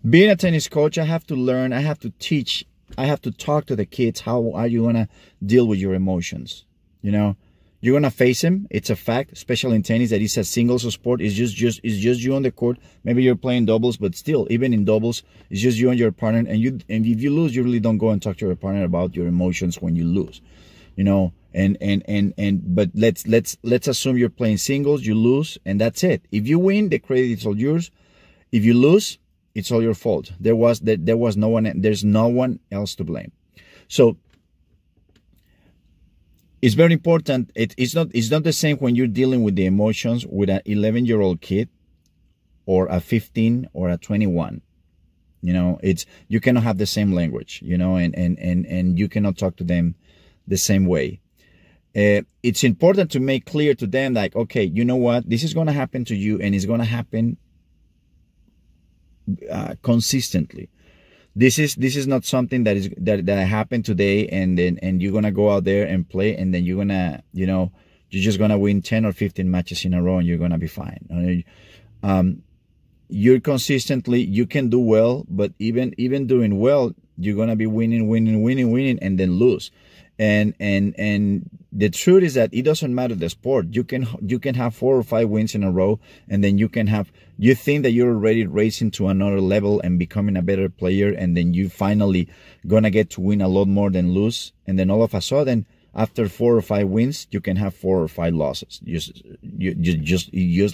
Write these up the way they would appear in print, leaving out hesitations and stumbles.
Being a tennis coach, I have to learn, I have to teach, I have to talk to the kids. How are you going to deal with your emotions? You know, you're going to face them. It's a fact, especially in tennis, that it's a singles sport. It's just you on the court. Maybe you're playing doubles, but still, even in doubles, it's just you and your partner. And if you lose, you really don't go and talk to your partner about your emotions when you lose. You know, but let's assume you're playing singles, you lose, and that's it. If you win, the credit is all yours. If you lose, it's all your fault. There was no one. There's no one else to blame. So it's very important. It's not the same when you're dealing with the emotions with an 11-year-old kid or a 15 or a 21. You know, you cannot have the same language. You know, and you cannot talk to them the same way. It's important to make clear to them, like, okay, you know what, this is going to happen to you, and it's going to happen consistently. This is not something that happened today, and you're gonna go out there and play, and then you're gonna, you know, you're just gonna win 10 or 15 matches in a row, and you're gonna be fine. You're consistently, you can do well, but even doing well, you're gonna be winning, and then lose. And the truth is that it doesn't matter the sport. You can have 4 or 5 wins in a row, and then you think that you're already racing to another level and becoming a better player, and then you finally gonna get to win a lot more than lose, and then all of a sudden, after 4 or 5 wins, you can have 4 or 5 losses. Just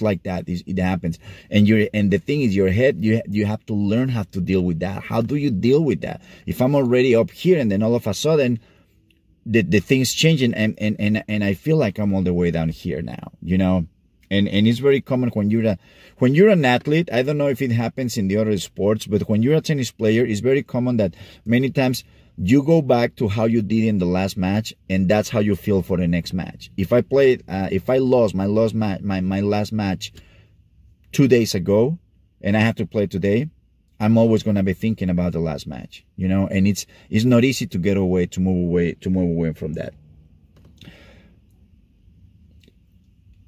like that, it happens. And the thing is, your head, you have to learn how to deal with that. How do you deal with that? If I'm already up here, and then all of a sudden the things changing, and I feel like I'm all the way down here now, you know. And it's very common when you're an athlete. I don't know if it happens in the other sports, but when you're a tennis player, it's very common that many times you go back to how you did in the last match, and that's how you feel for the next match. If I lost my last match 2 days ago, and I have to play today, I'm always going to be thinking about the last match, you know, and it's not easy to move away from that.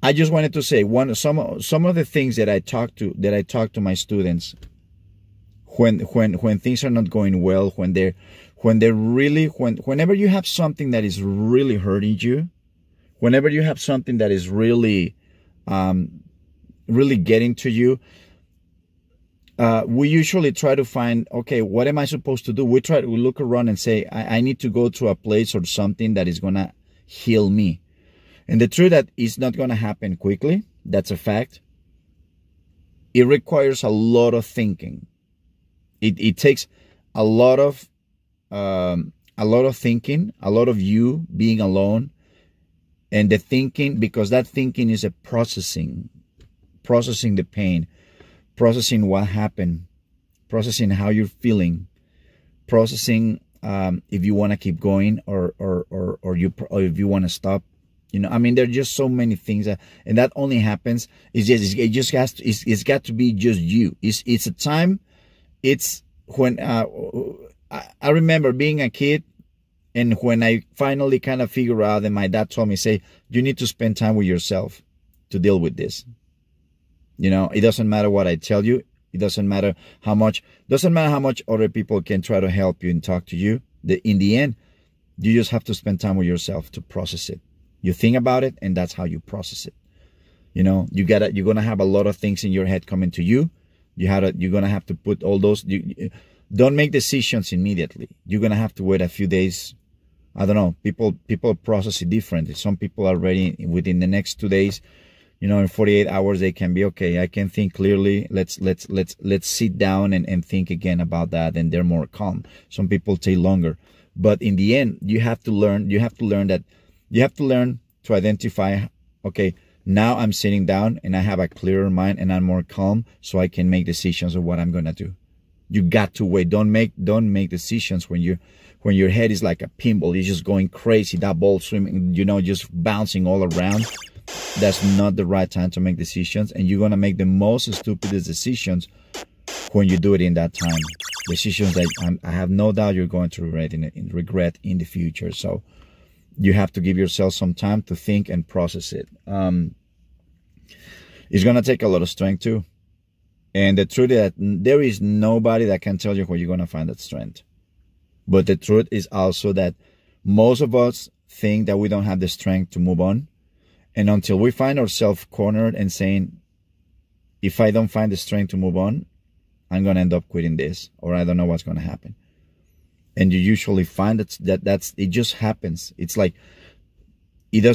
I just wanted to say some of the things that I talk to my students when things are not going well, whenever you have something that is really hurting you, whenever you have something that is really getting to you, we usually try to find, okay, what am I supposed to do? We look around and say, I need to go to a place or something that is going to heal me. And the truth that it's not going to happen quickly. That's a fact. It requires a lot of thinking. It takes a lot of thinking, a lot of you being alone, and the thinking, because that thinking is a processing the pain, processing what happened, processing how you're feeling, processing if you want to keep going or if you want to stop. You know, I mean, there are just so many things and that only happens. It's got to be just you. It's a time. It's when I remember being a kid, and when I finally kind of figure out, and my dad told me, say, you need to spend time with yourself to deal with this. You know, it doesn't matter what I tell you. It doesn't matter how much other people can try to help you and talk to you. In the end, you just have to spend time with yourself to process it. You think about it, and that's how you process it. You know, you're gonna have a lot of things in your head coming to you. You're gonna have to put all those. Don't make decisions immediately. You're gonna have to wait a few days. I don't know. People process it differently. Some people are ready within the next 2 days. You know, in 48 hours they can be okay. I can think clearly. Let's sit down and think again about that, and they're more calm. Some people take longer, but in the end, you have to learn to identify. Okay, now I'm sitting down and I have a clearer mind and I'm more calm, so I can make decisions of what I'm gonna do. You got to wait. Don't make decisions when your head is like a pinball. You're just going crazy. That ball swimming, you know, just bouncing all around. That's not the right time to make decisions, and you're gonna make the most stupidest decisions when you do it in that time. Decisions that I have no doubt you're going to regret in the future. So you have to give yourself some time to think and process it. It's gonna take a lot of strength too. And the truth is that there is nobody that can tell you where you're going to find that strength. But the truth is also that most of us think that we don't have the strength to move on. And until we find ourselves cornered and saying, if I don't find the strength to move on, I'm going to end up quitting this, or I don't know what's going to happen. And you usually find that it just happens. It's like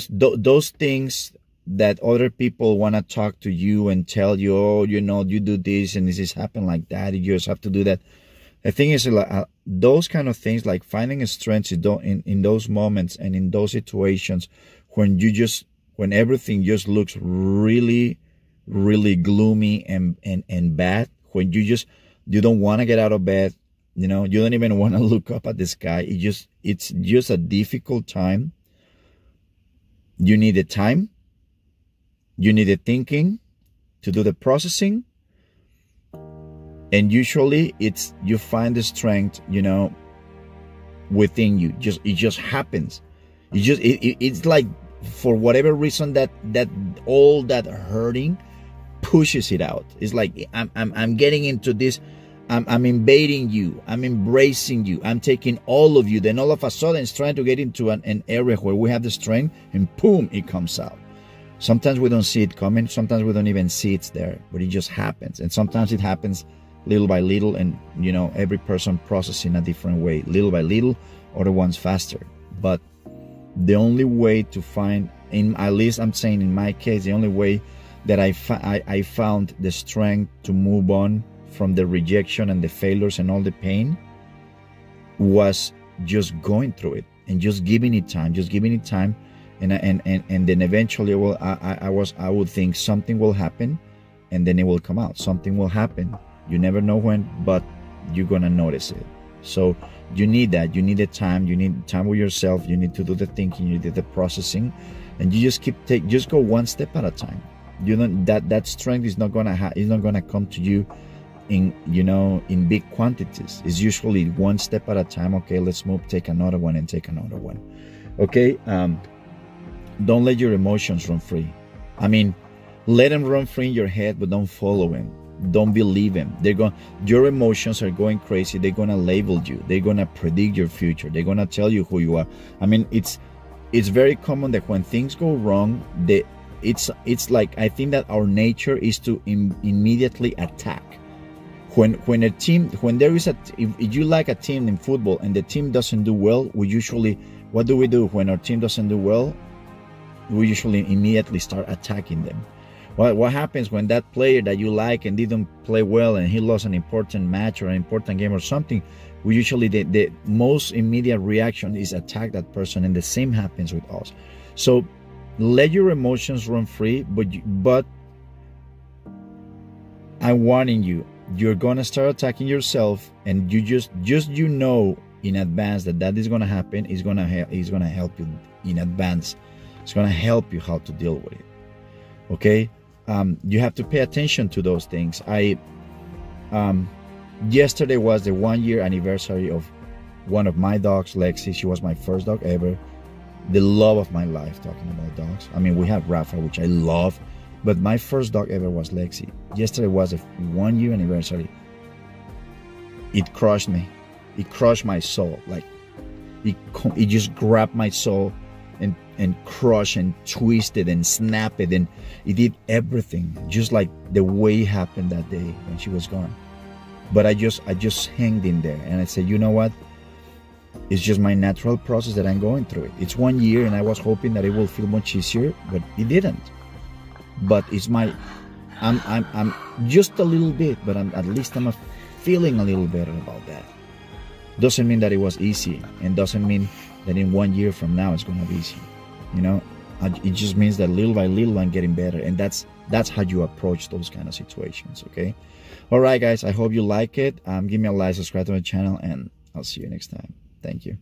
those things that other people want to talk to you and tell you, oh, you know, you do this and this is happen like that. You just have to do that. The thing is, like, those kind of things, like finding a strength in those moments and in those situations when everything just looks really, really gloomy and bad, when you don't want to get out of bed, you know, you don't even want to look up at the sky. It's just a difficult time. You need the time. You need the thinking to do the processing. And usually you find the strength, you know, within you. It just happens. It's like, for whatever reason, that all that hurting pushes it out. It's like, I'm getting into this. I'm invading you. I'm embracing you. I'm taking all of you. Then all of a sudden it's trying to get into an area where we have the strength, and boom, it comes out. Sometimes we don't see it coming. Sometimes we don't even see it's there, but it just happens. And sometimes it happens little by little, and, you know, every person processes in a different way, little by little, other ones faster. But the only way to find, at least I'm saying in my case, the only way that I found the strength to move on from the rejection and the failures and all the pain was just going through it and just giving it time, and then eventually, I would think something will happen, and then it will come out. Something will happen. You never know when, but you're gonna notice it. So you need that. You need the time. You need time with yourself. You need to do the thinking. You do the processing, and you just just go one step at a time. You know that strength is not gonna come to you in big quantities. It's usually one step at a time. Okay, let's move. Take another one and take another one. Okay. Don't let your emotions run free. I mean, let them run free in your head, but don't follow them. Don't believe them. Your emotions are going crazy. They're gonna label you. They're gonna predict your future. They're gonna tell you who you are. I mean, it's very common that when things go wrong, it's like, I think that our nature is to immediately attack. When if you like a team in football and the team doesn't do well, what do we do when our team doesn't do well? We usually immediately start attacking them. What happens when that player that you like and didn't play well and he lost an important match or an important game or something? We usually, the most immediate reaction is attack that person, and the same happens with us. So let your emotions run free, but I'm warning you, you're gonna start attacking yourself, and you know in advance that is gonna happen. Is gonna help you in advance. It's gonna help you how to deal with it. Okay. You have to pay attention to those things. Yesterday was the 1-year anniversary of one of my dogs, Lexi. She was my first dog ever. The love of my life, talking about dogs. I mean, we have Rafa, which I love, but my first dog ever was Lexi. Yesterday was a 1-year anniversary. It crushed me. It crushed my soul. Like, it just grabbed my soul and crushed and twisted and snapped it, and it did everything just like the way it happened that day when she was gone. But I just hanged in there, and I said, you know what, it's just my natural process that I'm going through it. It's 1 year, and I was hoping that it will feel much easier, but it didn't. But it's I'm just a little bit, but at least I'm feeling a little better about that. Doesn't mean that it was easy, and doesn't mean that in 1 year from now it's going to be easy. You know, it just means that little by little I'm getting better, and that's how you approach those kind of situations. Okay. All right, guys, I hope you like it. Give me a like, subscribe to my channel, and I'll see you next time. Thank you.